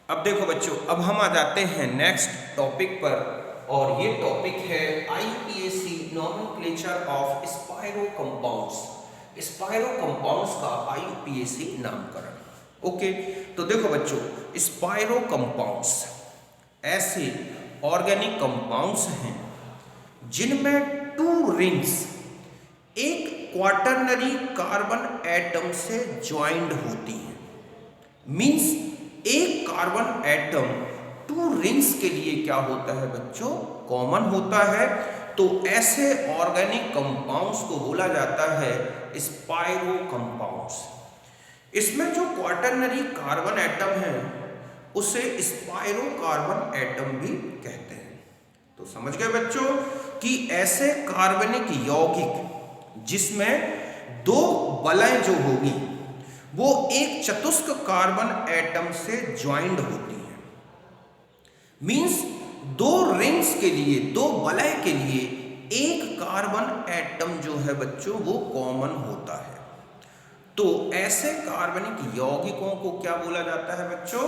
अब देखो बच्चों, अब हम आ जाते हैं नेक्स्ट टॉपिक पर, और ये टॉपिक है IUPAC nomenclature of spiro compounds. Spiro compounds का आईयूपीएसी नामकरण। ओके, तो देखो बच्चों, स्पायरो कंपाउंड्स ऐसे ऑर्गेनिक कंपाउंड्स हैं जिनमें टू रिंग्स एक क्वाटरनरी कार्बन एटम से ज्वाइंट होती हैं। मींस एक कार्बन एटम टू रिंग्स के लिए क्या होता है बच्चों, कॉमन होता है। तो ऐसे ऑर्गेनिक कंपाउंड्स को बोला जाता है स्पायरो कंपाउंड्स। इसमें जो क्वाटरनरी कार्बन एटम है उसे स्पायरो कार्बन एटम भी कहते हैं। तो समझ गए बच्चों कि ऐसे कार्बनिक यौगिक जिसमें दो वलय जो होगी वो एक चतुष्क कार्बन एटम से ज्वाइंट होती है। मींस दो रिंग्स के लिए, दो वलय के लिए एक कार्बन एटम जो है बच्चों वो कॉमन होता है। तो ऐसे कार्बनिक यौगिकों को क्या बोला जाता है बच्चों,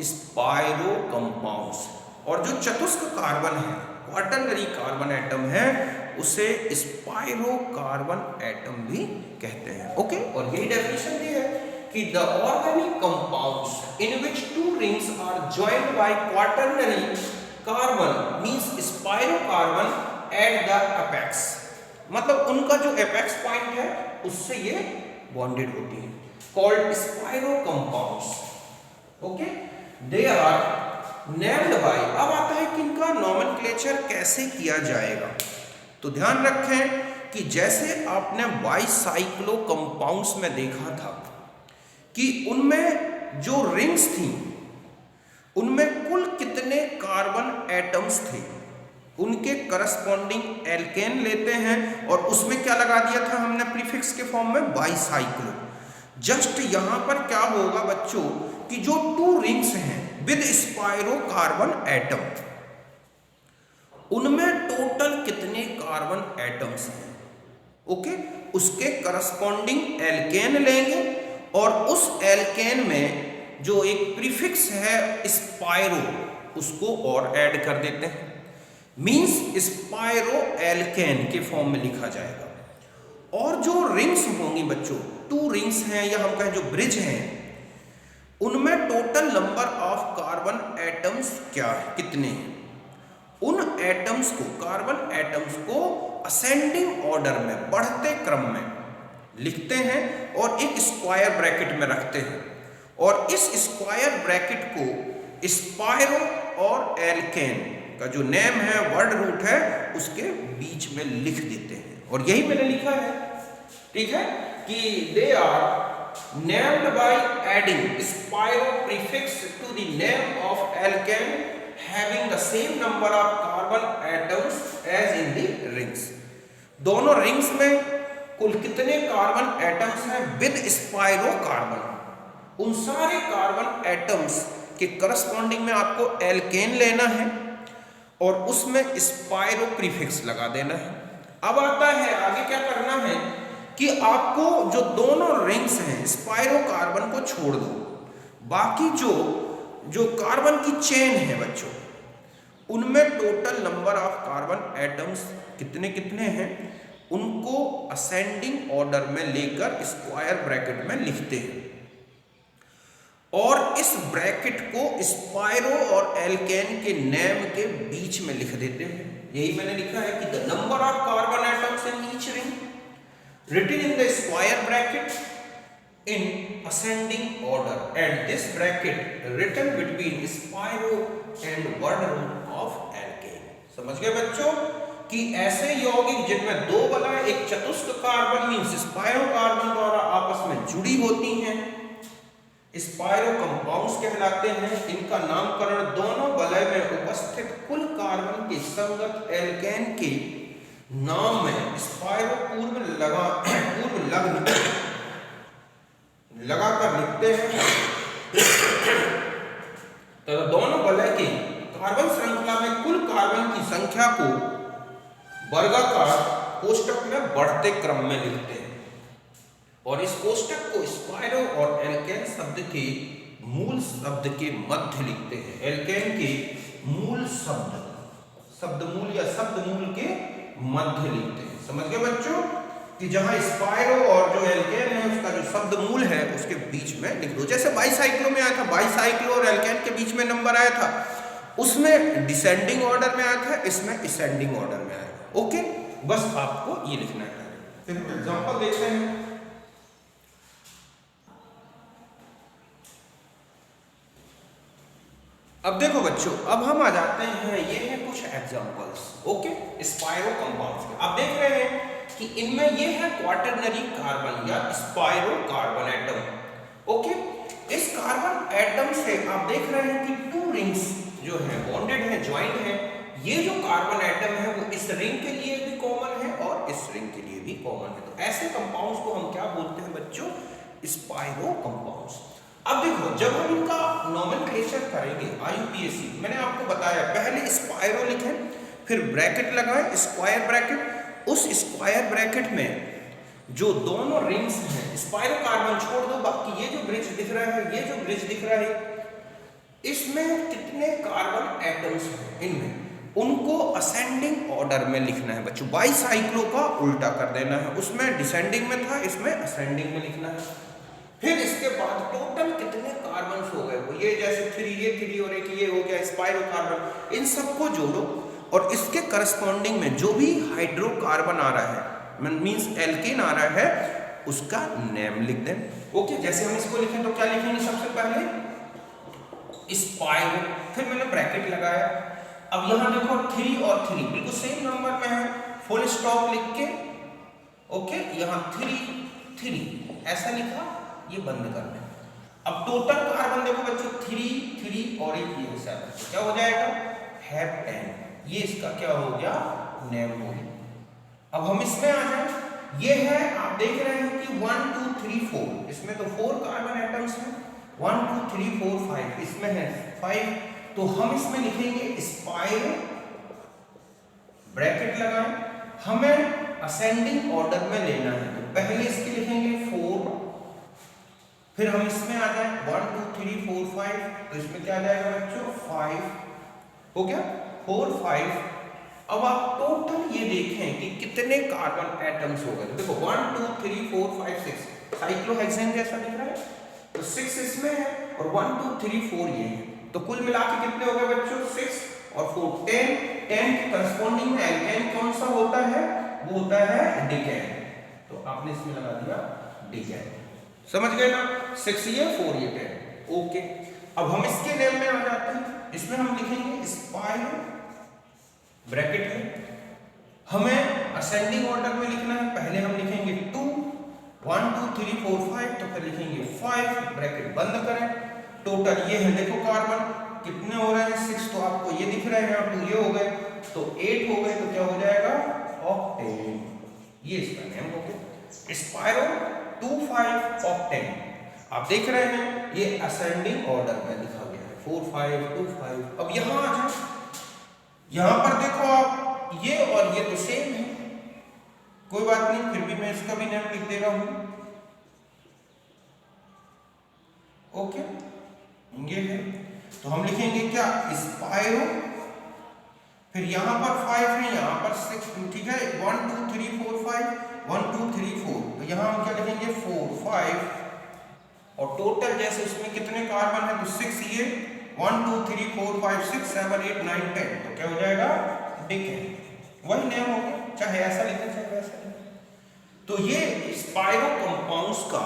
स्पायरो कंपाउंड्स। और जो चतुष्क कार्बन है, क्वाटरनरी कार्बन एटम है, उसे स्पायरो कार्बन एटम भी कहते हैं। ओके, और यही डेफिनेशन दी है कि the organic compounds in which two rings are joined by quaternary carbon means spiro carbon at the apex. मतलब उनका जो एपेक्स पॉइंट है उससे ये बॉन्डेड होती है, called spiro compounds. Okay, they are named by. अब आता है कि इनका नॉमेनक्लेचर कैसे किया जाएगा। तो ध्यान रखें कि जैसे आपने बाईसाइक्लो कंपाउंड्स में देखा था कि उनमें जो रिंग्स थी उनमें कुल कितने कार्बन एटम्स थे, उनके करस्पॉन्डिंग एल्केन लेते हैं और उसमें क्या लगा दिया था हमने प्रीफिक्स के फॉर्म में बाईसाइक्लो। जस्ट यहां पर क्या होगा बच्चों कि जो टू रिंग्स हैं विद स्पायरो कार्बन एटम, उनमें टोटल कितने कार्बन एटम्स हैं, ओके, उसके करस्पॉन्डिंग एल्केन लेंगे और उस एल्केन में जो एक प्रीफिक्स है स्पायरो उसको और ऐड कर देते हैं। मींस स्पायरो एल्केन के फॉर्म में लिखा जाएगा। और जो रिंग्स होंगी बच्चों, टू रिंग्स हैं या हम कहें जो ब्रिज हैं, उनमें total number of carbon atoms क्या है, कितने हैं, उन एटम्स को, कार्बन एटम्स को असेंडिंग ऑर्डर में, बढ़ते क्रम में लिखते हैं और एक स्क्वायर ब्रैकेट में रखते हैं। और इस स्क्वायर ब्रैकेट को स्पायरो और एल्केन का जो नेम है, वर्ड रूट है, उसके बीच में लिख देते हैं। और यही मैंने लिखा है, ठीक है, कि they are named by adding spiro prefix to the name of alkane having the same number of carbon atoms as in the rings. दोनों रिंग्स में कुल कितने कार्बन एटम्स हैं विद स्पायरो कार्बन, उन सारे कार्बन एटम्स के corresponding में आपको एल्केन लेना है और उसमें स्पायरो प्रीफिक्स लगा देना है। अब आता है आगे क्या करना है कि आपको जो दोनों रिंग्स हैं स्पायरो कार्बन को छोड़ दो, बाकी जो कार्बन की चेन है बच्चों, उनमें total number of carbon atoms कितने कितने हैं, उनको असेंडिंग ऑर्डर में लेकर स्क्वायर ब्रैकेट में लिखते हैं और इस ब्रैकेट को स्पायरो और एल्केन के नेम के बीच में लिख देते हैं। यही मैंने लिखा है कि the number of carbon atoms in each ring written in the square bracket in ascending order and this bracket written between spiro and word root of alkane. समझ गए बच्चों कि ऐसे यौगिक जिनमें दो वलय एक चतुष्क कार्बन मींस स्पायरो कार्बन द्वारा आपस में जुड़ी होती हैं, स्पायरो कंपाउंड्स कहलाते हैं। इनका नामकरण दोनों वलय में उपस्थित कुल कार्बन के संगत एल्केन के नाम में स्पायरो पूर्व लगाकर लिखते हैं। तो दोनों वलय के कार्बन श्रृंखला में कुल कार्बन की संख्या को वर्गाकार कोष्टक में बढ़ते क्रम में लिखते हैं और इस कोष्टक को स्पायरो और एल्केन शब्द के मूल शब्द के मध्य लिखते हैं। एल्केन के मूल शब्द मूल या शब्द मूल के मध्य लिखते हैं। समझ गए बच्चों कि जहां स्पायरो और जो एल्केन है उसका जो शब्द मूल है उसके बीच में लिख दो। जैसे बाईसाइक्लो में आया था, बाईसाइक्लो और एल्केन के बीच में नंबर आया था, उसमें डिसेंडिंग ऑर्डर में आया था, इसमें असेंडिंग ऑर्डर में आया। ओके, बस आपको ये लिखना है। फिर हम एग्जांपल देखते हैं। अब देखो बच्चों, अब हम आ जाते हैं, ये है कुछ एग्जांपल्स। ओके, स्पायरो कंपाउंड्स के। आप देख रहे हैं कि इनमें ये है क्वाटरनरी कार्बन या स्पायरो कार्बन एटम। ओके, इस कार्बन एटम से आप देख रहे हैं कि 2 रिंग्स जो है बॉन्डेड है, ज्वाइंट है। ये जो कार्बन एटम है वो इस रिंग के लिए भी कॉमन है और इस रिंग के लिए भी कॉमन है। तो ऐसे कंपाउंड्स को हम क्या बोलते हैं बच्चों? Spiro compounds. अब देखो, जब हम इनका नोमेनक्लेचर करेंगे IUPAC, मैंने आपको बताया पहले स्पायरो लिखें, फिर ब्रैकेट लगाएं, स्क्वायर ब्रैकेट। उस स्क्वायर ब्रैकेट में जो दोनों रिंग्स हैं, स्पायरो कार्बन छोड़ दो, बाकी ये जो ब्रिज दिख रहा है, ये जो ब्रिज दिख रहा है, इसमें कितने कार्बन एटम्स हैं, इनमें उनको असेंडिंग ऑर्डर में लिखना है बच्चों। बाईसाइक्लो का उल्टा कर देना है, उसमें डिसेंडिंग में था, इसमें असेंडिंग में लिखना है। फिर इसके बाद टोटल कितने कार्बन हो गए, वो ये जैसे 3 ये 3 और एक ये हो गया स्पायरो कार्बन, इन सबको जोड़ो और इसके करस्पॉन्डिंग में जो भी हाइड्रोकार्बन आ रहा है, मींस एल्केन आ रहा है, उसका नेम लिख दें। ओके, जैसे हम इसको लिखें तो क्या लिखेंगे? सबसे पहले स्पायरो, फिर मैंने ब्रैकेट लगाया। अब यहां देखो 3 और 3 बिल्कुल सेम नंबर में है, फुल स्टॉप लिख के ओके, यहां 3 ऐसा लिखा, ये बंद कर दें। अब टोटल कार्बन देखो बच्चों 3 और एक ये साथ, तो क्या हो जाएगा? हेप्टेन। ये इसका क्या हो गया? नेम हो गया। अब हम इसमें आ जाए, ये है, आप देख रहे हैं कि 1 2 3 4, इसमें तो 4 कार्बन एटम्स हैं, 1 2 3 4 5, इसमें है 5, तो हम इसमें लिखेंगे स्पायरो, ब्रैकेट लगाएं। हमें असेंडिंग ऑर्डर में लेना है, तो पहले इसके लिखेंगे 4, फिर हम इसमें आ जाए 1 2 3 4 5, तो इसमें क्या आ जाएगा बच्चों? 5 हो गया, 4 5। अब आप टोटल ये देखें कि कितने कार्बन एटम्स हो गए। देखो 1 2 3 4 5 6, साइक्लोहेक्सेन जैसा दिख रहा है, तो 6 इसमें है और 1 2 3 4 ये है, तो कुल मिला के कितने हो गए बच्चों? 6 और 4 10। 10 के करस्पॉन्डिंग में एल्केन कौन सा होता है? वो होता है डिकेन, तो आपने इसमें लगा दिया डिकेन। समझ गए ना? 6 ये 4 ये 10। ओके, अब हम इसके नेम में आ जाते हैं। इसमें हम लिखेंगे स्पायरो, ब्रैकेट है, हमें असेंडिंग ऑर्डर में लिखना है, पहले हम लिखेंगे 2 1 2 3 4 5, तो फिर लिखेंगे 5, ब्रैकेट बंद करें। टोटल ये है, देखो कार्बन कितने हो रहे हैं? 6, तो आपको ये दिख रहे हैं, 2 ये हो गए, तो 8 हो गए, तो क्या हो जाएगा? ऑक्टेन। ये इसका नेम हो गया स्पायरो 2 5 ऑक्टेन। आप देख रहे हैं ये असेंडिंग ऑर्डर में लिखा गया है, 4 5 2 5। अब यहां आ जाए, यहां पर देखो आप, ये और ये तो सेम है, कोई बात नहीं, फिर भी मैं इसका भी नेम लिख दे रहा हूं। ओके, ये है, तो हम लिखेंगे क्या? स्पायरो, फिर यहां पर 5 है, यहां पर 6, ठीक है, 1 2 3 4 5, 1 2 3 4, तो यहां हम क्या लिखेंगे? 4 5, और टोटल जैसे उसमें कितने कार्बन है, तो 6 ये 1 2 3 4 5 6 7 8 9 10, तो क्या हो जाएगा? डिकेन। वही नेम होगा, चाहे ऐसा लिखें चाहे वैसा लिखें। तो ये स्पायरो कंपाउंड्स का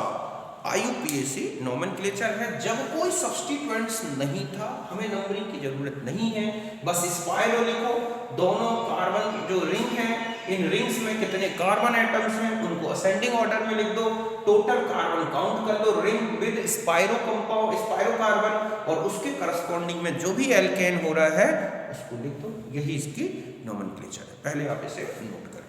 IUPAC नोमेनक्लेचर है। जब कोई सब्स्टिट्यूएंट्स नहीं था, हमें नंबरिंग की जरूरत नहीं है, बस स्पायरो लिखो, दोनों कार्बन जो रिंग है, इन रिंग्स में कितने कार्बन एटम्स हैं उनको असेंडिंग ऑर्डर में लिख दो, टोटल कार्बन काउंट कर लो, रिंग विद स्पायरो कंपाउंड, स्पायरो कार्बन, और उसके करस्पॉन्डिंग में जो भी एल्केन हो रहा है उसको लिख दो। यही इसकी नोमेनक्लेचर है, पहले आप इसे नोट करें।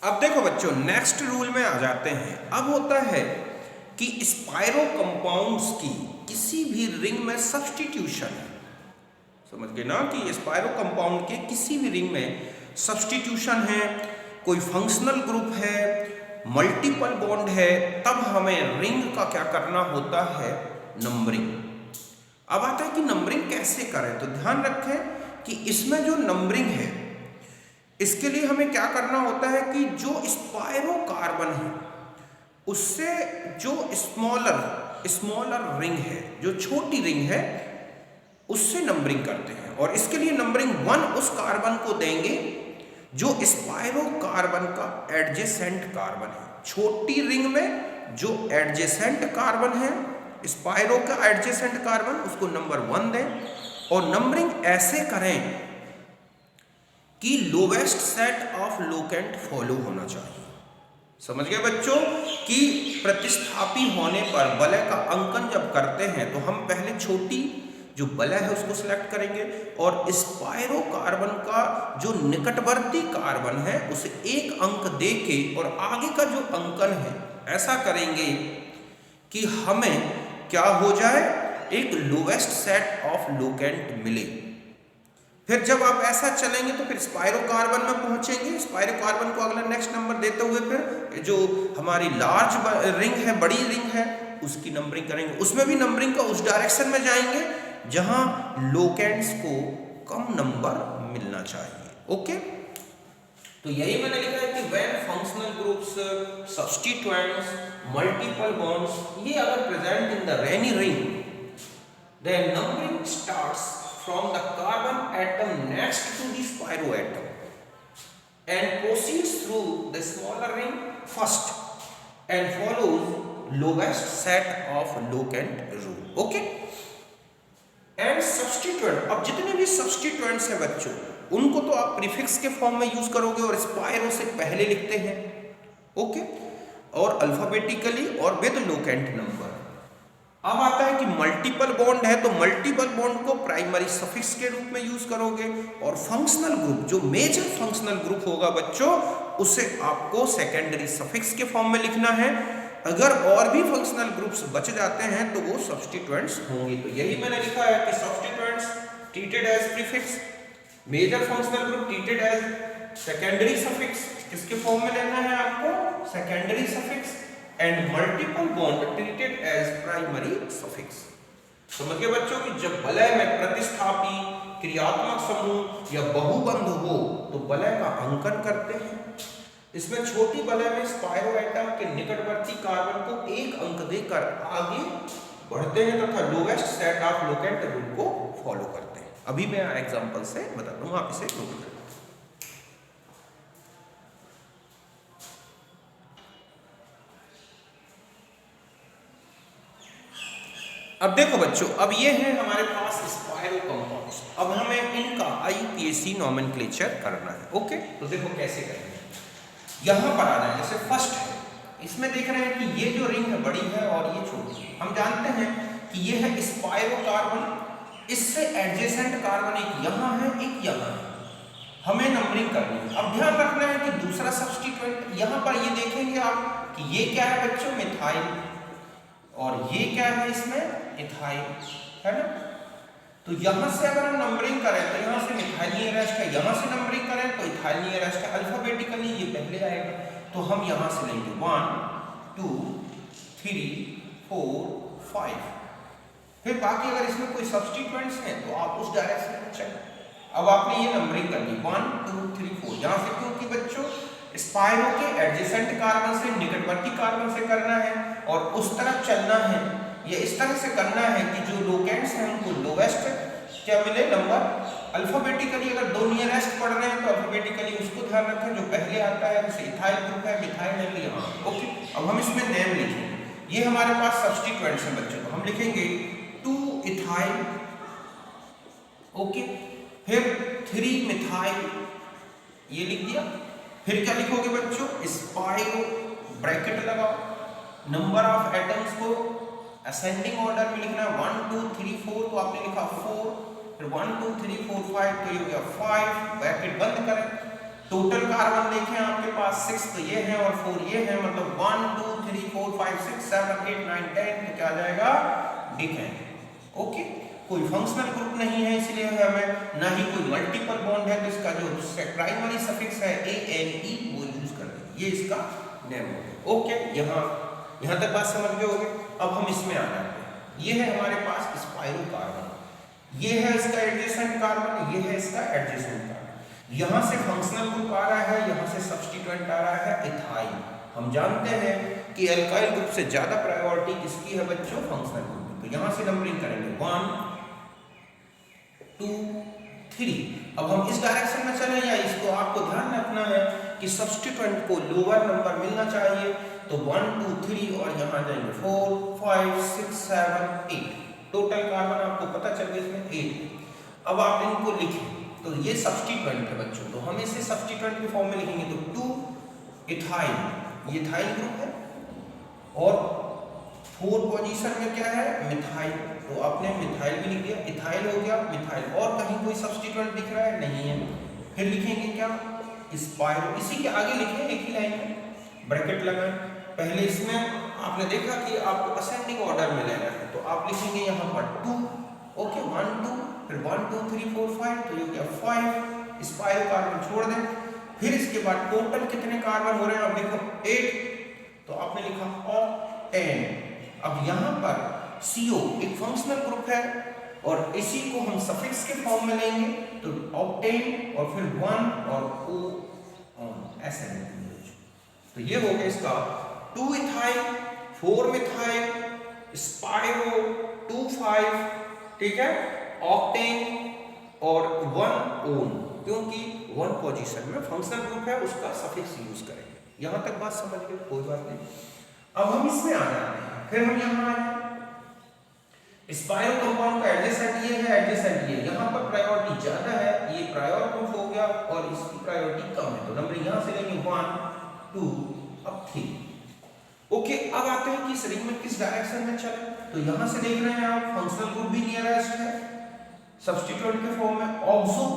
अब देखो बच्चों, नेक्स्ट रूल में आ जाते हैं। अब होता है कि स्पायरो कंपाउंड्स की किसी भी रिंग में सब्स्टिट्यूशन है, समझ गए ना, कि स्पायरो कंपाउंड के किसी भी रिंग में सब्स्टिट्यूशन है, कोई फंक्शनल ग्रुप है, मल्टीपल बॉन्ड है, तब हमें रिंग का क्या करना होता है, नंबरिंग। अब आता है कि नंबरिंग कैसे करें। तो ध्यान रखें कि इसमें जो नंबरिंग है इसके लिए हमें क्या करना होता है कि जो स्पायरो कार्बन है उससे जो स्मॉलर रिंग है, जो छोटी रिंग है, उससे नंबरिंग करते हैं। और इसके लिए नंबरिंग 1 उस कार्बन को देंगे जो स्पायरो कार्बन का एडजेसेंट कार्बन है। छोटी रिंग में जो एडजेसेंट कार्बन है, स्पायरो का एडजेसेंट कार्बन, उसको नंबर 1 दें। और नंबरिंग ऐसे करें कि lowest set of locant follow होना चाहिए। समझ गए बच्चों कि प्रतिस्थापी होने पर वलय का अंकन जब करते हैं तो हम पहले छोटी जो वलय है उसको सिलेक्ट करेंगे और स्पायरो कार्बन का जो निकटवर्ती कार्बन है उसे 1 अंक देके और आगे का जो अंकन है ऐसा करेंगे कि हमें क्या हो जाए, एक लोवेस्ट सेट ऑफ लोकेंट मिले। फिर जब आप ऐसा चलेंगे तो फिर स्पायरो कार्बन में पहुंचेंगे। स्पायरो कार्बन को अगला नेक्स्ट नंबर देते हुए फिर जो हमारी लार्ज रिंग है, बड़ी रिंग है, उसकी नंबरिंग करेंगे। उसमें भी नंबरिंग का उस डायरेक्शन में जाएंगे जहां लोकेंट्स को कम नंबर मिलना चाहिए। ओके, तो यही मैंने लिखा है कि when functional groups, substituents, multiple bonds ये अगर present in the any ring, then numbering starts from the carbon atom next to the spiro atom and proceeds through the smaller ring first and follows lowest set of locant rule. Okay, and substituent, अब जितने भी substituents हैं बच्चों उनको तो आप prefix के form में यूज करोगे और स्पायरो से पहले लिखते हैं। ओके, और अल्फाबेटिकली और विद लोकेंट नंबर। अब आता है कि मल्टीपल बॉन्ड है तो मल्टीपल बॉन्ड को प्राइमरी सफिक्स के रूप में यूज करोगे और फंक्शनल ग्रुप, जो मेजर फंक्शनल ग्रुप होगा बच्चों, उसे आपको सेकेंडरी सफिक्स के फॉर्म में लिखना है। अगर और भी फंक्शनल ग्रुप्स बच जाते हैं तो वो सब्स्टिट्यूएंट्स होंगे। तो यही मैंने लिखा है कि substituents treated as prefix, major functional group treated as secondary suffix, किसके फॉर्म में लेना है आपको, secondary suffix, and multiple bond treated as primary suffix. समझ गए बच्चों कि जब वलय में प्रतिस्थापी, क्रियात्मक समूह या बहुबंध हो तो वलय का अंकन करते हैं। इसमें छोटी वलय में स्पायरो एटम के निकटवर्ती कार्बन को 1 अंक देकर आगे बढ़ते हैं तथा lowest set of locant rule को फॉलो करते हैं। अभी मैं एग्जांपल से बताता हूं, आप इसे नोट करें। अब देखो बच्चों, अब ये है हमारे पास स्पायरो कंपाउंड्स। अब हमें इनका IUPAC नोमेनक्लेचर करना है। ओके, तो देखो कैसे करेंगे। यहां पर आ जाए, जैसे फर्स्ट है, इसमें देख रहे हैं कि ये जो रिंग है बड़ी है और ये छोटी है। हम जानते हैं कि ये है स्पायरो कार्बन, इससे एडजेसेंट कार्बन एक यहां है, एक यहां है। हमें नंबरिंग करनी है। अब ध्यान रखना है कि दूसरा सब्स्टिट्यूएंट यहां पर ये देखेंगे आप कि ये क्या है बच्चों, मिथाइल, और ये क्या है इसमें, इथाइल, है ना। तो यहां से अगर हम नंबरिंग करें तो यहां से मिथाइल नियरेस्ट है, यहां से नंबरिंग करें तो इथाइल नियरेस्ट है। अल्फाबेटिकली ये पहले आएगा तो हम यहां से लेंगे 1 2 3 4 5। फिर बाकी अगर इसमें कोई सब्स्टिट्यूएंट्स हैं तो आप उस डायरेक्शन में चलें। अब आपने ये नंबरिंग करनी 1 2 3 4 यहां से, क्योंकि बच्चों स्पायरो के एडजेसेंट कार्बन से, निकटवर्ती कार्बन से करना है और उस तरफ चलना है। ये इस तरह से करना है कि जो लोकेंट्स हैं उनको लोवेस्ट क्या मिले, नंबर। अल्फाबेटिकली अगर 2 नियरेस्ट पढ़ रहे हैं तो अल्फाबेटिकली उसको ध्यान रखें जो पहले आता है, जैसे इथाइल ग्रुप है, मिथाइल है यहाँ। ओके, अब हम इसमें नेम लिखेंगे। ये हमारे पास सब्स्टिट्यूएंट्स हैं बच्चों, तो हम लिखेंगे 2 इथाइल, ओके, फिर 3 मिथाइल, ये लिख दिया। फिर क्या लिखोगे बच्चों, स्पायरो, ब्रैकेट लगाओ, नंबर ऑफ एटम्स को असेंडिंग ऑर्डर में लिखना है 1 2 3 4, तो आपने लिखा 4, फिर 1 2 3 4 5, तो ये हो गया 5, ब्रैकेट बंद करें। टोटल कार्बन देखें आपके पास 6 तो ये है और 4 ये है, मतलब 1 2 3 4 5 6 7 8 9 10, तो क्या आ जाएगा, डिकेन। ओके, कोई फंक्शनल ग्रुप नहीं है इसलिए हमें, ना ही कोई मल्टीपल बॉन्ड है तो इसका जो प्राइमरी सफिक्स है ANE वो यूज कर देंगे, ये इसका नेम हो गया। ओके, यहाँ तक बात समझ गए होगे। अब हम इसमें आ जाते हैं। ये है हमारे पास स्पाइरोकार्बन, ये है इसका एडजेसेंट कार्बन, ये है इसका एडजेसेंट कार्बन। यहाँ से फंक्शनल ग्रुप आ रहा है, यहाँ से सब्स्टिट्यूएंट आ रहा है इथाइल। हम जानते हैं कि एल्काइल ग्रुप से ज्यादा प्रायोरिटी किसकी है बच्चों, फंक्शनल ग्रुप की। तो यहाँ से नंबरिंग करेंगे 1 2 3। अब हम इस डायरेक्शन में चले, या इसको आपको ध्यान रखना है कि सब्स्टिट्यूएंट को लोअर नंबर मिलना चाहिए। तो 1 2 3 और यहाँ जाएंगे 4 5 6 7 8। टोटल कार्बन आपको पता चल गया इसमें 8। अब आप इनको लिखें, तो ये सब्स्टिट्यूएंट है बच्चों, तो हम इसे सब्स्टिट्यूएंट के फॉर्म में लिखेंगे। तो 2 इथाइल, ये इथाइल ग्रुप है, और 4 पोजीशन में क्या है, मिथाइल। तो आपने मिथाइल भी लिख दिया, इथाइल हो गया, मिथाइल। और कहीं कोई सब्स्टिट्यूएंट दिख रहा है, नहीं है। फिर लिखेंगे क्या, स्पाइरो। इसी के आगे लिखें एक ही लाइन में, ब्रैकेट लगाएं। पहले इसमें आपने देखा कि आपको असेंडिंग ऑर्डर में लेना है, तो आप लिखेंगे यहाँ पर 2। ओके, 1 2, फिर 1 2 3 4 5, तो ये क्या 5 स्पाइरो कार्बन छोड़ दें। फिर इसके बाद टोटल कितने कार्बन हो रहे हैं, आप देखो 8, तो आपने लिखा ऑक्टेन। अब यहाँ पर CO एक फंक्शनल ग्रुप है, और इसी को हम सफिक्स के फॉर्म में लेंगे, तो ऑक्टेन और फिर 1 और O ऐसे लिखेंगे। तो ये हो गया इसका 2 इथाइल 4 मिथाइल स्पाइरो 2 5, ठीक है, ऑक्टेन और 1 ओन, क्योंकि 1 पोजीशन में फंक्शनल ग्रुप है, उसका सफिक्स यूज करेंगे। यहां तक बात समझ गए, कोई बात नहीं। अब हम इसमें आ जाते हैं, फिर हम यहां आए स्पाइरो कंपाउंड का एडजेसेंट ये है, एडजेसेंट ये, यहां पर प्रायोरिटी ज्यादा है, ये प्रायोर ग्रुप हो गया और इसकी प्रायोरिटी कम है, तो नंबर यहां से लेंगे 1 2 अब 3। ओके, अब आते हैं कि इस रिंग में किस डायरेक्शन में चले। तो यहां से देख रहे हैं आप फंक्शनल ग्रुप भी नियरेस्ट है, सब्स्टिट्यूएंट के फॉर्म में ऑक्सो,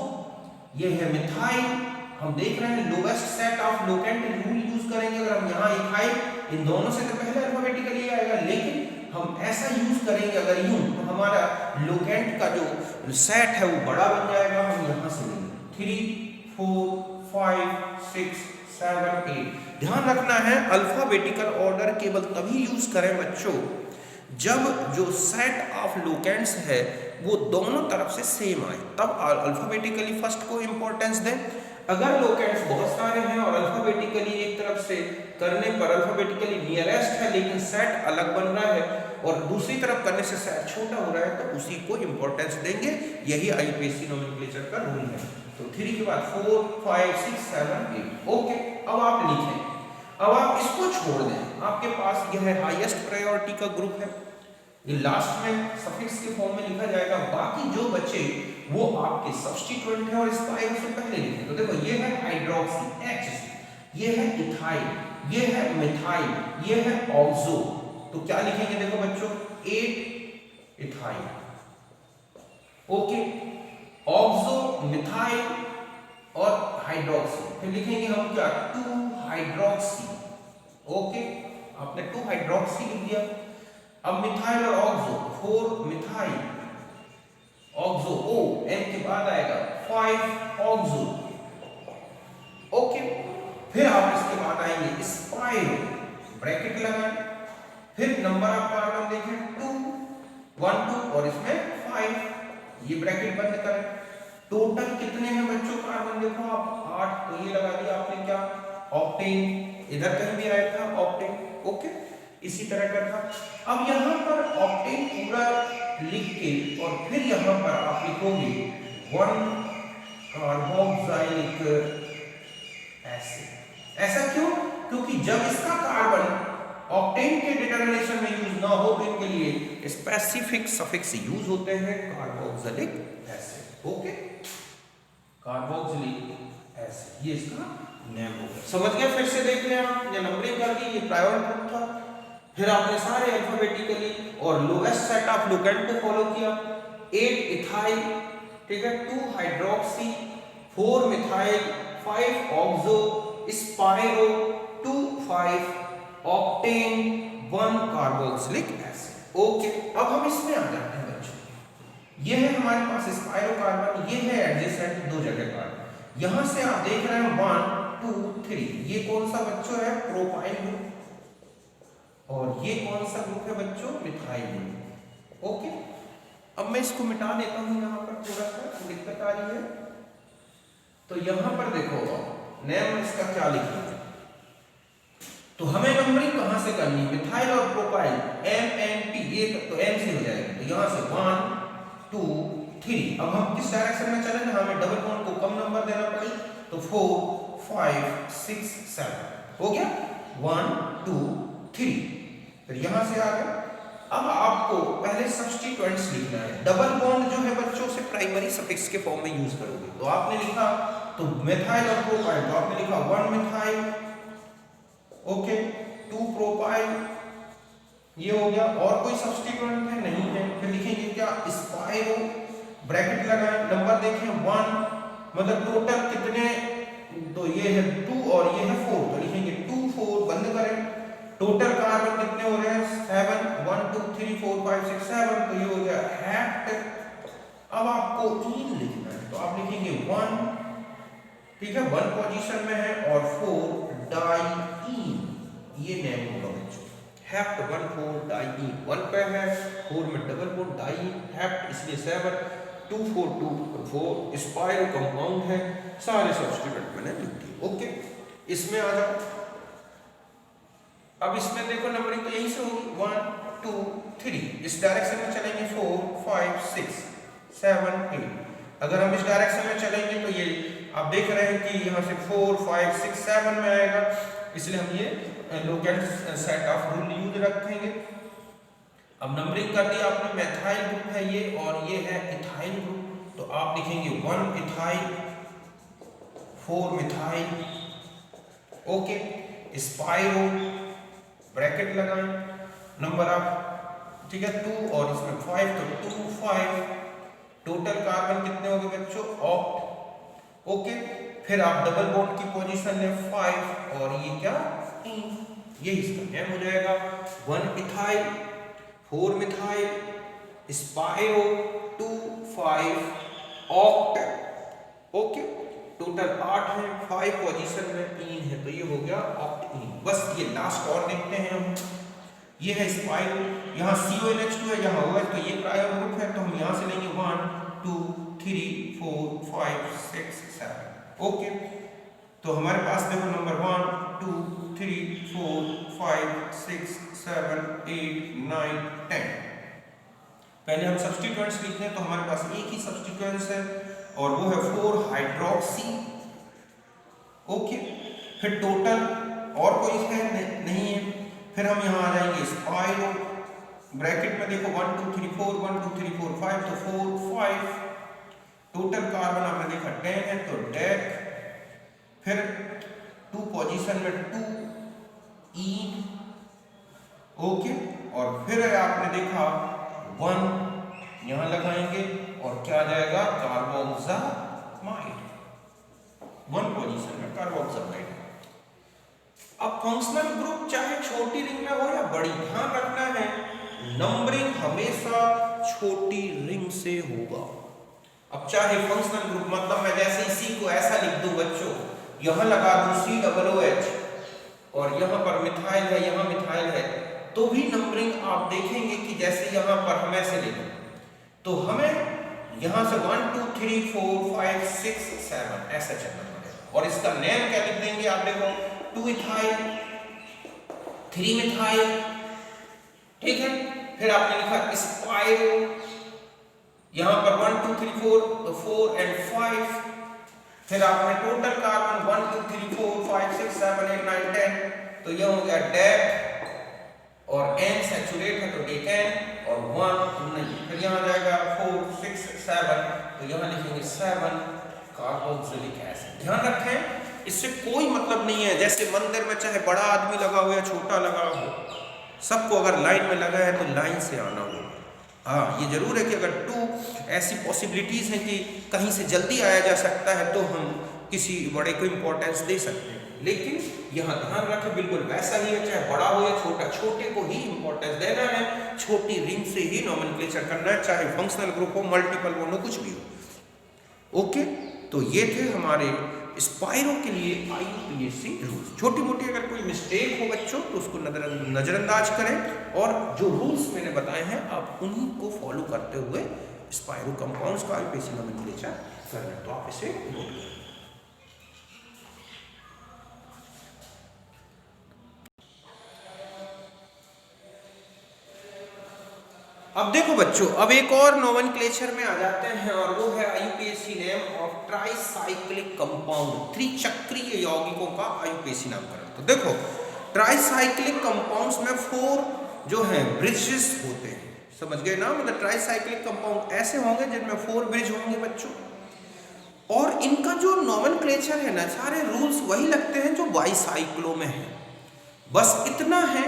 ये है मिथाइल। हम देख रहे हैं lowest set of locant rule use करेंगे। अगर हम यहां इथाइल, इन दोनों से तो पहले अल्फाबेटिकली आएगा, लेकिन हम ऐसा यूज करेंगे अगर यूं, तो हमारा लोकेंट का जो सेट है वो बड़ा बन जाएगा। हम यहां से लेंगे 3 4 5 6 7 8। ध्यान रखना है अल्फाबेटिकल ऑर्डर केवल तभी यूज करें बच्चों जब जो सेट ऑफ लोकेंट्स है वो दोनों तरफ से सेम आए, तब अल्फाबेटिकली फर्स्ट को इंपॉर्टेंस दें। अगर लोकेंट्स बहुत सारे हैं और अल्फाबेटिकली एक तरफ से करने पर अल्फाबेटिकली नियरेस्ट है लेकिन सेट अलग बन रहा है, और दूसरी तरफ करने से सेट छोटा हो रहा है, तो उसी को इंपॉर्टेंस देंगे। यही IUPAC नोमेनक्लेचर का रूल है। तो 3 के बाद 4 5 6 7 8। ओके, अब आप लिखें, अब आप इसको छोड़ दें, आपके पास यह है हाईएस्ट प्रायोरिटी का ग्रुप है, ये लास्ट में सफिक्स के फॉर्म में लिखा जाएगा। बाकी जो बचे वो आपके सब्स्टिट्यूएंट है और स्पाइरो से पहले लिखें। तो देखो ये है हाइड्रोक्सी H, ये है इथाइल, ये है मिथाइल, ये है ऑक्सो। तो क्या लिखेंगे देखो बच्चों, 8 इथाइल, ओके, ऑक्सो मिथाइल और हाइड्रोक्सी। फिर लिखेंगे हम क्या, 2 हाइड्रोक्सी। ओके, आपने 2 हाइड्रोक्सी लिख दिया। अब मिथाइल और oxo, 4 methyl oxo, O N के बाद आएगा 5 ऑक्सो। ओके, फिर आप इसके बाद आएंगे स्पाइरो, ब्रैकेट लगाएं, फिर नंबर ऑफ कार्बन देखें 2 1 2 और इसमें 5, ये ब्रैकेट बंद करें। टोटल कितने हैं बच्चों कार्बन, देखो आप 8, तो ये लगा दिया आपने क्या, ऑक्टेन। इधर कहीं भी आया था ऑक्टेन। ओके, इसी तरह का था। अब यहाँ पर ऑक्टेन पूरा लिख के और फिर यहाँ पर आप लिखोगे 1 कार्बोक्सिलिक एसिड। ऐसा क्यों, क्योंकि जब इसका कार्बन ऑक्टेन के डिटरमिनेशन में यूज ना हो तो इनके लिए स्पेसिफिक सफिक्स यूज होते हैं, carboxylic acid. Okay, carboxylic acid, ये इसका नेम हो गया। समझ गए? फिर से देख लें आप, ये नंबरिंग कर दी, ये प्रायोर ग्रुप था। फिर आपने सारे अल्फाबेटिकली और लोएस्ट सेट ऑफ लोकेंट को फॉलो किया। 8 इथाइल, ठीक है, 2 hydroxy, 4 methyl, 5 oxo, spiro, 2 5 octane, 1 carboxylic acid. Okay, अब हम इसमें आ जाते हैं बच्चों। ये है हमारे पास स्पाइरो कार्बन, ये है एडजेसेंट 2 जगह कार्बन। यहां से आप देख रहे हैं 1 2 3, ये कौन सा बच्चों है? Propyl group. और ये कौन सा ग्रुप है बच्चों? Methyl group. ओके, अब मैं इसको मिटा देता हूं, यहां पर थोड़ा सा दिक्कत आ रही है। तो यहां पर देखो नेम इसका क्या लिखा है, तो हमें नंबरिंग कहां से करनी है? मिथाइल और प्रोपाइल MNP, ये तो M से हो जाएगा। तो यहां से 1 2 3, अब हम किस डायरेक्शन में चलेंगे? हमें डबल बॉन्ड को कम नंबर देना पड़े, तो 4 5 6 7 हो गया, 1 2 3। फिर यहां से आ गया। अब आपको पहले सब्स्टिट्यूएंट्स लिखना है। डबल बॉन्ड जो है बच्चों से प्राइमरी सफिक्स के फॉर्म में यूज करोगे। तो आपने लिखा, तो मिथाइल और प्रोपाइल, तो आपने लिखा 1 मिथाइल, ओके, 2 प्रोपाइल, ये हो गया। और कोई सब्स्टिट्यूएंट है? नहीं है। फिर लिखेंगे क्या? स्पाइरो, ब्रैकेट लगाएं, नंबर देखें 1, मतलब टोटल कितने? तो ये है 2 और ये है 4, तो लिखेंगे 2 4, बंद करें। टोटल कार्बन कितने हो रहे हैं? 7, 1 2 3 4 5 6 7, तो ये हो गया हेप्ट। अब आपको ईन लिखना है, तो आप लिखेंगे 1, ठीक है, 1 पोजीशन में है, और 4 डाईईन, ये नेम होगा बच्चों, हेप्ट 1 4 डाईईन। 1 पे है, 4 में डबल बॉन्ड डाईईन, हेप्ट, इसलिए 7 2 4 2 4, स्पाइरो कंपाउंड है। सारे सब्स्टिट्यूएंट मैंने लिख दिए। ओके, इसमें आ जाओ। अब इसमें देखो नंबरिंग तो यहीं से होगी, 1 2 3, इस डायरेक्शन में चलेंगे 4 5 6 7 8। अगर हम इस डायरेक्शन में चलेंगे तो ये आप देख रहे हैं कि यहाँ से 4 5 6 7 में आएगा, इसलिए हम ये locate set of rule use रखेंगे। अब नंबरिंग कर दिया आपने, मेथाइल ग्रुप है ये, और ये है इथाइल ग्रुप। तो आप लिखेंगे 1 ethyl 4 methyl, okay, spiro, bracket लगाएं, नंबर ऑफ, ठीक है, 2 और इसमें 5, तो 2 5। टोटल कार्बन कितने हो गए बच्चों? Oct, okay. फिर आप डबल बॉन्ड की पोजीशन लें 5, और ये क्या? ये इसका नेम हो जाएगा 1 ethyl 4 methyl spiro 2 5 oct, okay. Total 8 है, 5 पोजीशन में इन है, तो ये हो गया ऑक्ट इन। बस ये लास्ट और देखते हैं हम, ये है स्पाइरो, यहाँ CONH2 है, यहाँ OH, तो ये प्रायर ग्रुप है, तो हम यहाँ से लेंगे 1 2 3 4 5 6 7, ओके। तो हमारे पास देखो नंबर 1 2 3 4 5 6 7 8 9 10। पहले हम सब्स्टिट्यूएंट्स लिखते हैं, तो हमारे पास एक ही सब्स्टिट्यूएंट्स है, और वो है 4 हाइड्रोक्सी, ओके। फिर टोटल और कोई है? नहीं है। फिर हम यहाँ आ जाएंगे स्पाइरो, ब्रैकेट में देखो 1 2 3 4 1 2 3 4 5, तो 4 5। टोटल कार्बन आपने देखा 10 है, तो डेक। फिर 2 पोजीशन में 2 ईन, ओके। और फिर आपने देखा 1 यहां लगाएंगे, और क्या आ जाएगा? कार्बोक्सामाइड, 1 पोजीशन में कार्बोक्सामाइड। अब फंक्शनल ग्रुप चाहे छोटी रिंग में हो या बड़ी, ध्यान रखना है नंबरिंग हमेशा छोटी रिंग से होगा। अब चाहे फंक्शनल ग्रुप, मतलब मैं जैसे इसी को ऐसा लिख दूं बच्चों, यहां लगा दूं COOH, और यहां पर मिथाइल है, यहां मिथाइल है, तो भी नंबरिंग आप देखेंगे कि जैसे यहां पर हम ऐसे लिखें, तो हमें यहां से 1 2 3 4 5 6 7 ऐसा चलना पड़ेगा। और इसका नेम क्या लिख देंगे? आप देखो 2 इथाइल 3 मिथाइल, ठीक है। फिर आपने लिखा स्पाइरो, यहां पर 1 2 3 4, तो 4 and 5। फिर आपने टोटल कार्बन 1 2 3 4 5 6 7 8 9 10, तो यह हो गया डेक, और N सैचुरेट है, तो डेकेन, और 1 नहीं। फिर यहाँ जाएगा 4 6 7, तो यहाँ लिखेंगे 7 कार्बोक्सिलिक एसिड। ध्यान रखें, इससे कोई मतलब नहीं है जैसे मंदिर में चाहे बड़ा आदमी लगा हो या छोटा लगा हो, सबको अगर लाइन में लगा है तो लाइन से आना हो। हाँ, ये जरूर है कि अगर 2 ऐसी पॉसिबिलिटीज हैं कि कहीं से जल्दी आया जा सकता है, तो हम किसी बड़े को इंपॉर्टेंस दे सकते हैं, लेकिन यहाँ ध्यान रखें बिल्कुल वैसा ही है, चाहे बड़ा हो या छोटा, छोटे को ही इंपॉर्टेंस देना है, छोटी रिंग से ही नोमेनक्लेचर करना है, चाहे फंक्शनल ग्रुप हो, मल्टीपल हो, कुछ भी हो, ओके। तो ये थे हमारे स्पाइरो के लिए IUPAC रूल्स। छोटी मोटी अगर कोई मिस्टेक हो बच्चों तो उसको नज़रअंदाज करें और जो रूल्स मैंने बताए हैं आप उन्हीं को फॉलो करते हुए स्पाइरो कंपाउंड्स का IUPAC नोमेनक्लेचर करना। तो आप इसे नोट करें। अब देखो बच्चों, अब एक और नोमेनक्लेचर में आ जाते हैं और वो है IUPAC name of tricyclic compound, त्रिचक्रीय यौगिकों का IUPAC नामकरण। तो देखो ट्राइसाइक्लिक कंपाउंड्स में 4 जो हैं ब्रिजेस होते हैं, समझ गए ना। मतलब ट्राइसाइक्लिक कंपाउंड ऐसे होंगे जिनमें 4 ब्रिज होंगे बच्चों, और इनका जो नोमेनक्लेचर है ना, सारे रूल्स वही लगते हैं जो बाईसाइक्लो में है। बस इतना है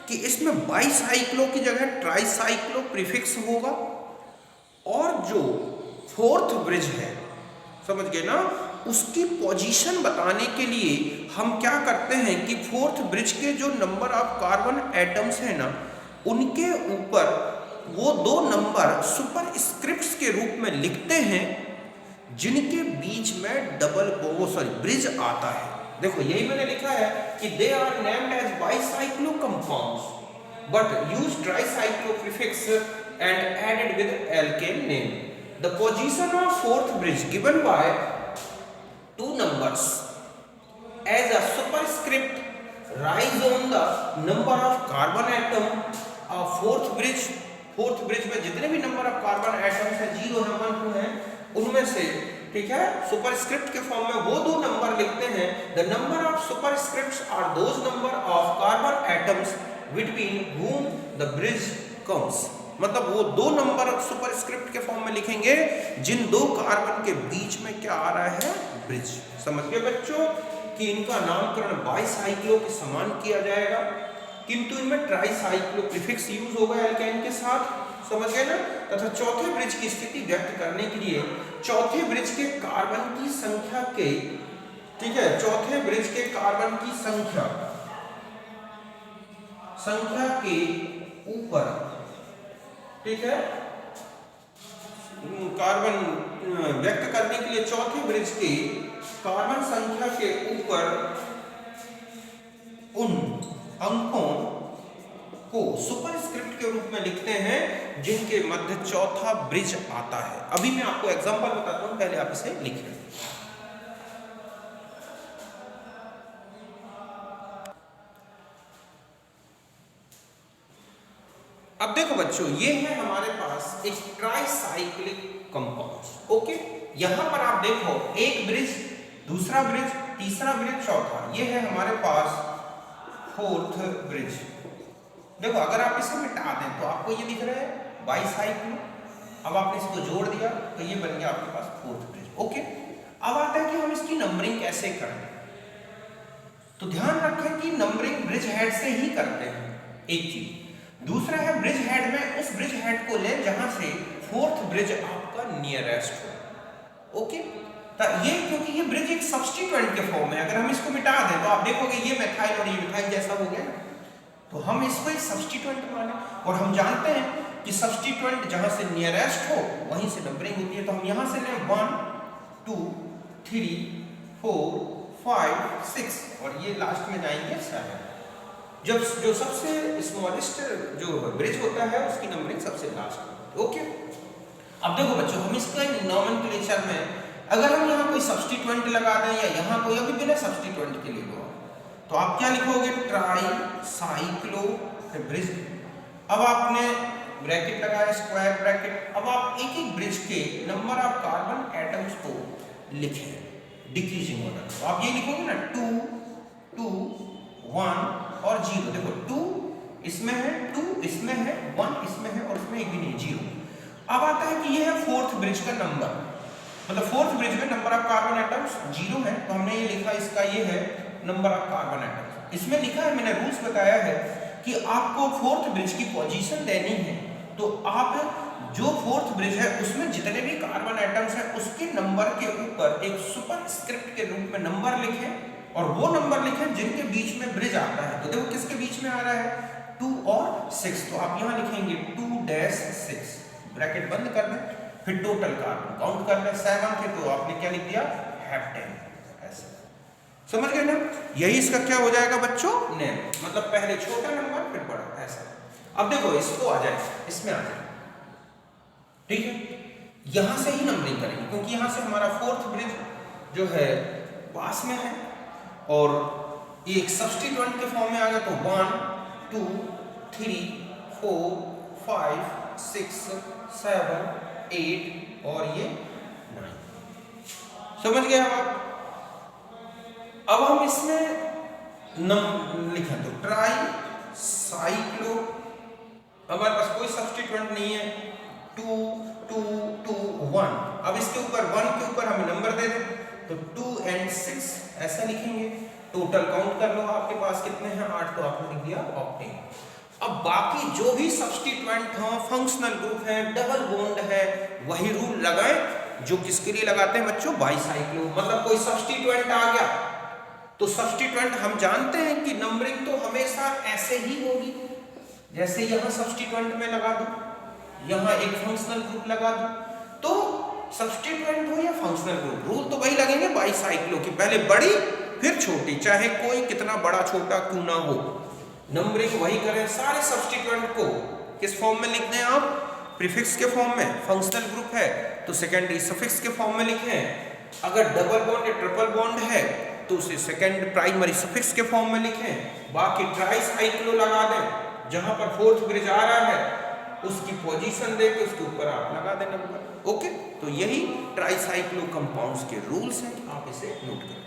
कि इसमें बाईसाइक्लो की जगह ट्राइसाइक्लो प्रीफिक्स होगा, और जो 4th ब्रिज है, समझ गए ना, उसकी पोजीशन बताने के लिए हम क्या करते हैं कि 4th ब्रिज के जो नंबर ऑफ कार्बन एटम्स है ना, उनके ऊपर वो 2 नंबर सुपर स्क्रिप्ट्स के रूप में लिखते हैं जिनके बीच में ब्रिज आता है। देखो यही मैंने लिखा है कि they are named as bicyclo compounds but use tricyclo prefix and added with alkane name. The position of 4th bridge given by 2 numbers as a superscript rise on the number of carbon atom of 4th bridge। 4th bridge में जितने भी number of carbon atoms हैं 0, 1, 2 हैं, उनमें से ठीक है superscript के फॉर्म में वो 2 नंबर लिखते हैं। The number of superscripts are those number of carbon atoms between whom the bridge comes. मतलब वो 2 नंबर ऑफ सुपरस्क्रिप्ट के फॉर्म में लिखेंगे जिन 2 कार्बन के बीच में क्या आ रहा है, ब्रिज। समझ गए बच्चों कि इनका नामकरण बाईसाइक्लो के समान किया जाएगा, किंतु इनमें ट्राइसाइक्लो प्रीफिक्स यूज होगा एल्केन के साथ, समझ गए ना। तथा चौथे ब्रिज की स्थिति व्यक्त करने के लिए चौथे ब्रिज के कार्बन की संख्या के, ठीक है, चौथे ब्रिज के कार्बन की संख्या के ऊपर, ठीक है, कार्बन व्यक्त करने के लिए चौथे ब्रिज के कार्बन संख्या के ऊपर उन अंकों को सुपरस्क्रिप्ट के रूप में लिखते हैं जिनके मध्य चौथा ब्रिज आता है। अभी मैं आपको एग्जांपल बताता हूं, पहले आप इसे लिखिए। अब देखो बच्चों, ये है हमारे पास एक ट्राइसाइक्लिक कंपाउंड। ओके, यहां पर आप देखो एक ब्रिज, दूसरा ब्रिज, तीसरा ब्रिज, चौथा, ये है हमारे पास 4th ब्रिज। देखो अगर आप इसे मिटा दें तो आपको ये दिख रहा है बाईसाइक्लो। अब आपने इसको जोड़ दिया तो ये बन गया आपके पास 4th ब्रिज। ओके, अब आता है कि हम इसकी नंबरिंग कैसे करें। तो ध्यान रखें कि नंबरिंग ब्रिज हेड से ही करते हैं, एक चीज। दूसरा है ब्रिज हेड में उस ब्रिज हेड को लें जहां से 4th ब्रिज आपका नियरेस्ट हो। ओके, तो ये क्योंकि ये ब्रिज एक सब्स्टिट्यूएंट के फॉर्म में, अगर हम इसको मिटा दें तो आप देखोगे ये मेथाइल और ये मिथाइल जैसा हो गया ना, तो हम इसको एक सब्स्टिट्यूएंट माने, और हम जानते हैं कि सब्स्टिट्यूएंट जहां से नियरेस्ट हो वहीं से नंबरिंग होती है। तो हम यहां से लें 1, 2, 3, 4, 5, 6 और ये लास्ट में जाएंगे 7। जब जो सबसे स्मॉलेस्ट जो ब्रिज होता है उसकी नंबरिंग सबसे लास्ट में। ओके, अब देखो बच्चों, हम इसका नोमेनक्लेचर में अगर हम यहाँ कोई सब्स्टिट्यूएंट लगा दें या यहाँ कोई अभी बिना सब्स्टिट्यूएंट के लिए हो, तो आप क्या लिखोगे, ट्राइसाइक्लो ब्रिज। अब आपने ब्रैकेट लगाया, स्क्वायर ब्रैकेट। अब आप एक एक ब्रिज के नंबर ऑफ कार्बन एटम्स को लिखें डिक्रीजिंग ऑर्डर। तो आप ये लिखोगे ना 2, 2, 1 और 0। देखो 2 इसमें है, 2 इसमें है, 1 इसमें है और इसमें एक भी नहीं, 0। अब आता है कि ये है 4th ब्रिज का नंबर, मतलब 4th ब्रिज में नंबर ऑफ कार्बन एटम्स 0 है, तो हमने ये लिखा इसका ये है नंबर ऑफ कार्बन एटम्स। इसमें लिखा है, मैंने रूल्स बताया है कि आपको 4th ब्रिज की पोजीशन देनी है, तो आप जो 4th ब्रिज है उसमें जितने भी कार्बन एटम्स हैं उसके नंबर के ऊपर एक सुपरस्क्रिप्ट के रूप में नंबर लिखें और वो नंबर लिखें जिनके बीच में ब्रिज आता है। तो देखो किसके बीच में आ रहा है, 2 और 6। तो आप यहाँ लिखेंगे 2-6, ब्रैकेट बंद कर दें। फिर टोटल कार्बन काउंट कर ले 7 थे तो आपने क्या लिख दिया हेप्टेन, ऐसे समझ गए ना। यही इसका क्या हो जाएगा बच्चों नेम, मतलब पहले छोटा नंबर फिर बड़ा, ऐसा। अब देखो इसको आ जाए, इसमें आ जाए, ठीक है, यहां से ही नंबरिंग करेंगे क्योंकि यहां से हमारा फोर्थ ब्रिज जो है पास में है और ये एक सब्स्टिट्यूएंट के फॉर्म में आ गया तो 1 2 3 4 5 6 7 8 और ये 9, समझ गए आप। अब हम इसमें लिखें तो ट्राई साइक्लो, हमारे पास कोई सब्स्टिट्यूएंट नहीं है, 2 2 2 1, अब इसके ऊपर 1 के ऊपर हमें नंबर दे दें तो 2 and 6 ऐसा लिखेंगे। टोटल काउंट कर लो आपके पास कितने हैं 8, तो आपने लिख दिया ऑक्टेन। अब बाकी जो भी सब्स्टिट्यूएंट हो, फंक्शनल ग्रुप है, डबल बॉन्ड है, वही रूल लगाएं जो किसके लिए लगाते हैं बच्चों बाईसाइक्लो, मतलब कोई सब्स्टिट्यूएंट आ गया तो सब्स्टिट्यूएंट हम जानते हैं कि नंबरिंग तो हमेशा ऐसे ही होगी, जैसे यहां सब्स्टिट्यूएंट में लगा दूं, यहां एक फंक्शनल ग्रुप लगा दूं, तो सब्स्टिट्यूएंट हो या फंक्शनल ग्रुप रूल तो वही लगेंगे बाईसाइक्लो की, पहले बड़ी फिर छोटी, चाहे कोई कितना बड़ा छोटा क्यों ना हो, नंबरिंग वही करें। सारे सब्स्टिट्यूएंट को किस फॉर्म में लिखते हैं आप, प्रीफिक्स के फॉर्म में, फंक्शनल ग्रुप है तो सेकेंडरी सफिक्स के फॉर्म में लिखें, अगर डबल बॉन्ड या ट्रिपल बॉन्ड है तो उसे सेकेंड प्राइमरी सफिक्स के फॉर्म में लिखें, बाकी ट्राइसाइक्लो लगा दें, जहां पर फोर्थ ब्रिज आ रहा है उसकी पोजीशन देके उसके ऊपर आप लगा दें नंबर, ओके। तो यही ट्राइसाइक्लो कंपाउंड्स के रूल्स हैं, आप इसे नोट करें।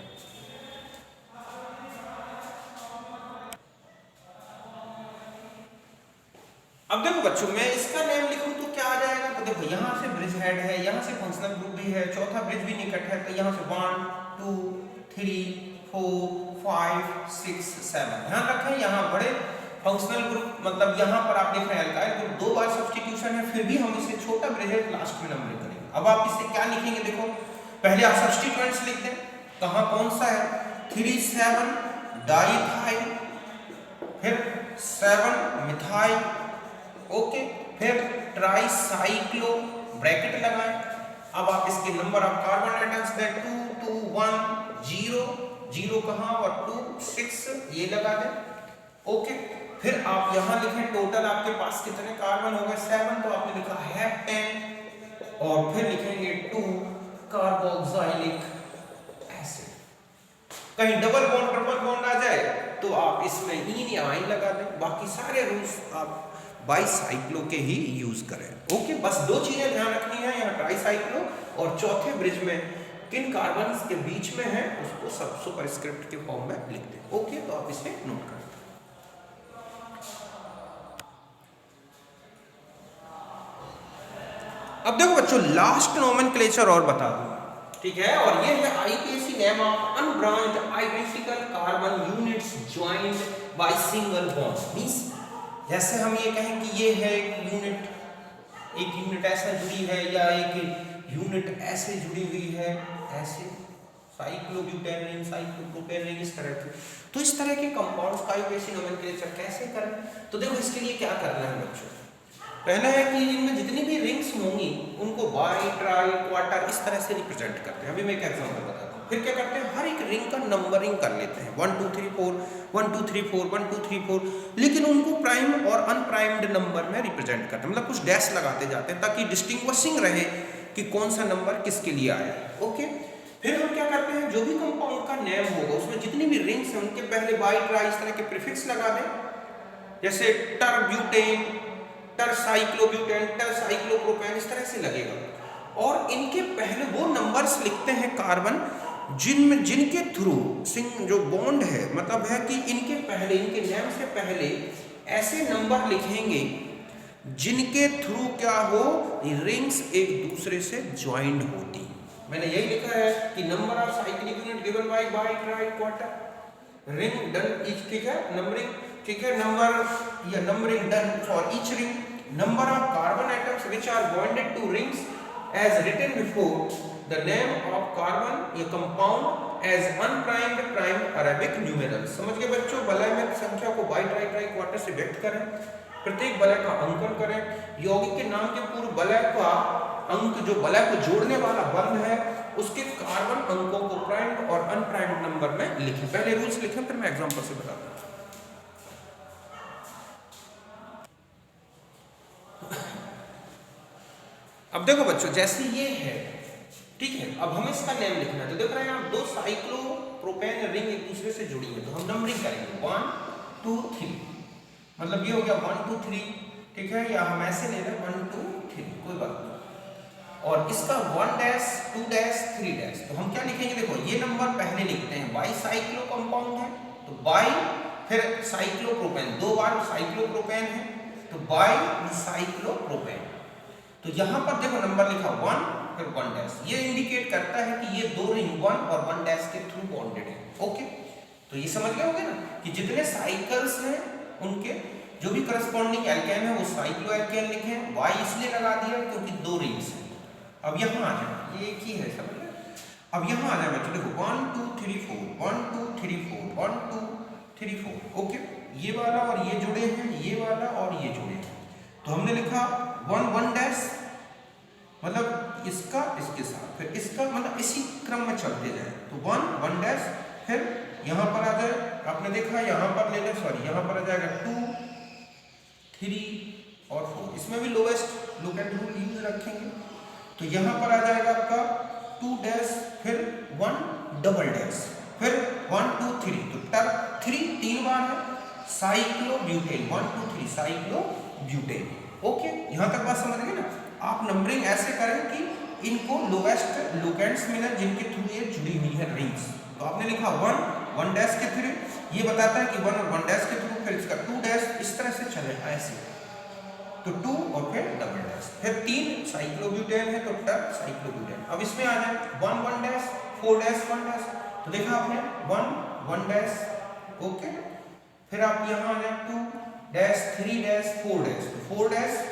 अब देखो बच्चों मैं इसका नेम लिखूं तो क्या आ जाएगा, तो देखो यहां से ब्रिज हेड है, यहां से फंक्शनल ग्रुप भी है, चौथा ब्रिज भी निकट है, तो यहां से 1 2 3 4 5 6 7, ध्यान रखें यहां बड़े फंक्शनल ग्रुप, मतलब यहां पर आप देख रहे हैं अल्काइल ग्रुप 2 बार सब्स्टिट्यूशन है, फिर भी हम इसे छोटा ब्रिज हेड लास्ट में नंबरिंग करेंगे। अब आप इसे क्या लिखेंगे, देखो पहले आप सब्स्टिट्यूएंट्स लिख दें, कहां कौन सा है 3 7 डाइथाइल, फिर 7 मिथाइल, ओके, फिर ट्राइसाइक्लो ब्रैकेट लगाएं। अब आप इसके नंबर ऑफ कार्बन एटम्स दें 2 2 1 0 0 कहां और 2 6 ये लगा दें, ओके। फिर आप यहां लिखें टोटल आपके पास कितने कार्बन हो गए 7, तो आपने लिखा हेप्टेन और फिर लिखेंगे 2 कार्बोक्सिलिक एसिड। कहीं डबल बॉन्ड ट्रिपल बॉन्ड आ जाए तो आप इसमें इन या आइन लगा दें, बाकी सारे रूल्स आप बाईसाइक्लो के ही यूज करें, ओके। बस दो चीजें ध्यान रखनी है, यहाँ ट्राइसाइक्लो और चौथे ब्रिज में किन कार्बन के बीच में है उसको सब सुपरस्क्रिप्ट के फॉर्म में लिख दें, ओके। तो आप इसे नोट करें। अब देखो बच्चों लास्ट नोमेनक्लेचर और बता दूं, ठीक है, और ये है IUPAC name of unbranched identical carbon units joined by single bond, means जैसे हम ये कहें कि ये है एक यूनिट ऐसे जुड़ी है या एक यूनिट ऐसे जुड़ी हुई है, ऐसे साइक्लोब्यूटेन रिंग, साइक्लोप्रोपेन रिंग, इस तरह की, तो इस तरह के कंपाउंड्स का आईपीएसी नोमेनक्लेचर कैसे करें, तो देखो इसके लिए क्या करना है बच्चों, पहला है कि इनमें जितनी भी रिंग्स होंगी उनको बाई ट्राई क्वार्टर इस तरह से रिप्रेजेंट करते हैं। अभी मैं एक एग्जांपल बताता हूँ। फिर क्या करते हैं, हर एक रिंग का नंबरिंग कर लेते हैं 1 2 3 4 1 2 3 4 1 2 3 4, लेकिन उनको प्राइम और अनप्राइम्ड नंबर में रिप्रेजेंट करते हैं, मतलब कुछ डैश लगाते जाते हैं ताकि डिस्टिंग्विशिंग रहे कि कौन सा नंबर किसके लिए आया, ओके। फिर हम क्या करते हैं, जो भी कंपाउंड का नेम होगा उसमें जितनी भी रिंग्स हैं उनके पहले बाई ट्राई इस तरह के प्रीफिक्स लगा दें, जैसे टरब्यूटेन, टरसाइक्लोब्यूटेन, टरसाइक्लोप्रोपेन, इस तरह से लगेगा, और इनके पहले वो नंबर्स लिखते हैं कार्बन जिनके थ्रू जो बॉन्ड है, मतलब है कि इनके पहले, इनके नेम से पहले ऐसे नंबर लिखेंगे जिनके थ्रू क्या हो, रिंग्स एक दूसरे से ज्वाइंट होती। मैंने यही लिखा है कि number of cyclic unit given by bi tri quarter ring done each, ठीक है, नंबरिंग, ठीक है, नंबर या numbering done for each ring, number of carbon atoms which are bonded to rings as written before, the name of carbon या compound as unprimed primed Arabic numerals। समझ गए बच्चों, वलय में संख्या को बाई ट्राई ट्राई क्वार्टर से व्यक्त करें, प्रत्येक वलय का अंकन करें, यौगिक के नाम के पूर्व वलय का अंक जो वलय को जोड़ने वाला बंध है उसके कार्बन अंकों को प्राइम्ड और अनप्राइम्ड नंबर में लिखें। पहले रूल्स लिखें फिर मैं एग्जांपल से बताता हूं। अब देखो बच्चों, जैसे ये है, ठीक है, अब हमें इसका नेम लिखना है। तो देख रहे हैं आप, दो साइक्लोप्रोपेन रिंग एक दूसरे से जुड़ी है, तो हम नंबरिंग करेंगे 1 2 3, मतलब ये हो गया 1 2 3, ठीक है, या हम ऐसे ले रहे हैं 1 2 3, कोई बात नहीं। और इसका 1 डैश 2 डैश 3 डैश, तो हम क्या लिखेंगे, देखो ये नंबर पहले लिखते हैं, बाई साइक्लो कंपाउंड है तो बाई, फिर साइक्लोप्रोपेन, 2 बार साइक्लोप्रोपेन है तो बाई साइक्लोप्रोपेन। तो यहां पर देखो नंबर लिखा 1 फिर 1 डैश, ये इंडिकेट करता है कि ये दो रिंग 1 और 1 डैश के थ्रू बॉन्डेड है। ओके, तो ये समझ गए होंगे ना कि जितने साइकिल्स हैं उनके जो भी करस्पॉन्डिंग एल्केन है वो साइक्लो एल्केन लिखे, वाई इसलिए लगा दिया क्योंकि दो रिंग्स हैं। अब यहां आ जाए, ये एक ही है, समझ गए। अब यहां आ जाए बच्चों, देखो 1 2 3 4 1 2 3 4 1 2 3 4, ओके, ये वाला और ये जुड़े हैं, ये वाला और ये जुड़े हैं, तो हमने लिखा 1 1 डैश, मतलब इसका इसके साथ, फिर इसका, मतलब इसी क्रम में चलते जाए, तो 1 1 डैश, फिर यहां पर आ जाए, आपने देखा यहां पर ले लें, सॉरी यहां पर आ जाएगा 2 3 और 4, इसमें भी lowest look and rule use रखेंगे, तो यहां पर आ जाएगा आपका 2 डैश, फिर 1 डबल डैश, फिर 1 2 3, तो टर्म 3 3 बार है, साइक्लोब्यूटेन 1 2 3 साइक्लोब्यूटेन। ओके, यहां तक बात समझ गए ना। आप नंबरिंग ऐसे करें कि इनको लोएस्ट लुकेंट्स मिले जिनके थ्रू ये जुड़ी हुई है रिंग्स। तो आपने लिखा 1 1 डैश के थ्रू, ये बताता है कि 1 और 1 डैश के थ्रू, फिर इसका 2 डैश, इस तरह से चलेगा ऐसे, तो 2 और फिर डबल डैश, फिर 3 साइक्लोब्यूटेन है तो टर साइक्लोब्यूटेन। अब इसमें आ जाए 1 1 डैश 4 डैश 1 डैश, तो देखा आपने 1 1 डैश, ओके, फिर आप यहां आ जाए 2 डैश 3 डैश 4 डैश, तो 4 डैश,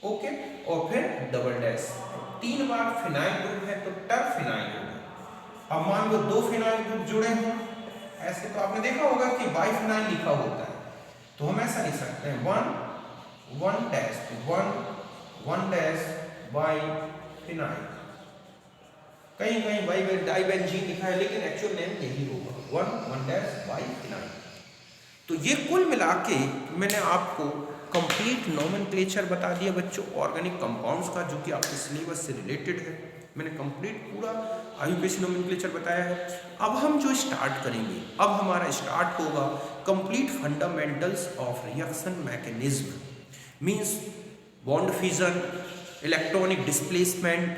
ओके, और फिर डबल डैश, 3 बार फिनाइल ग्रुप है तो टर फिनाइल ग्रुप। अब मान लो 2 फिनाइल ग्रुप जुड़े हों ऐसे, तो आपने देखा होगा कि बाई फिनाइल लिखा होता है, तो हम ऐसा लिख सकते हैं 1 1 डैश 1 1 डैश बाई फिनाइल, कहीं कहीं बाई डाइबेंजीन लिखा है लेकिन एक्चुअल नेम यही होगा 1 1 डैश बाई फिनाइल। तो ये कुल मिला के मैंने आपको कंप्लीट नोमेनक्लेचर बता दिया बच्चों ऑर्गेनिक कंपाउंड्स का, जो कि आपके सिलेबस से रिलेटेड है। मैंने कंप्लीट पूरा आईयूपीएसी नोमेनक्लेचर बताया है। अब हम जो स्टार्ट करेंगे, अब हमारा स्टार्ट होगा complete fundamentals of reaction mechanism, means bond fission, electronic displacement,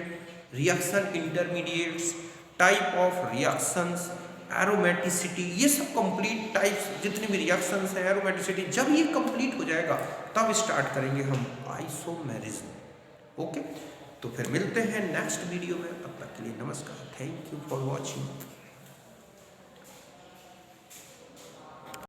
reaction intermediates, type of reactions, aromaticity, ये सब कंप्लीट टाइप्स जितने भी रिएक्शंस हैं, एरोमेटिसिटी, जब ये कंप्लीट हो जाएगा तब स्टार्ट करेंगे हम आइसोमेरिज्म। ओके, तो फिर मिलते हैं नेक्स्ट वीडियो में, तब तक के लिए नमस्कार, थैंक यू फॉर वॉचिंग।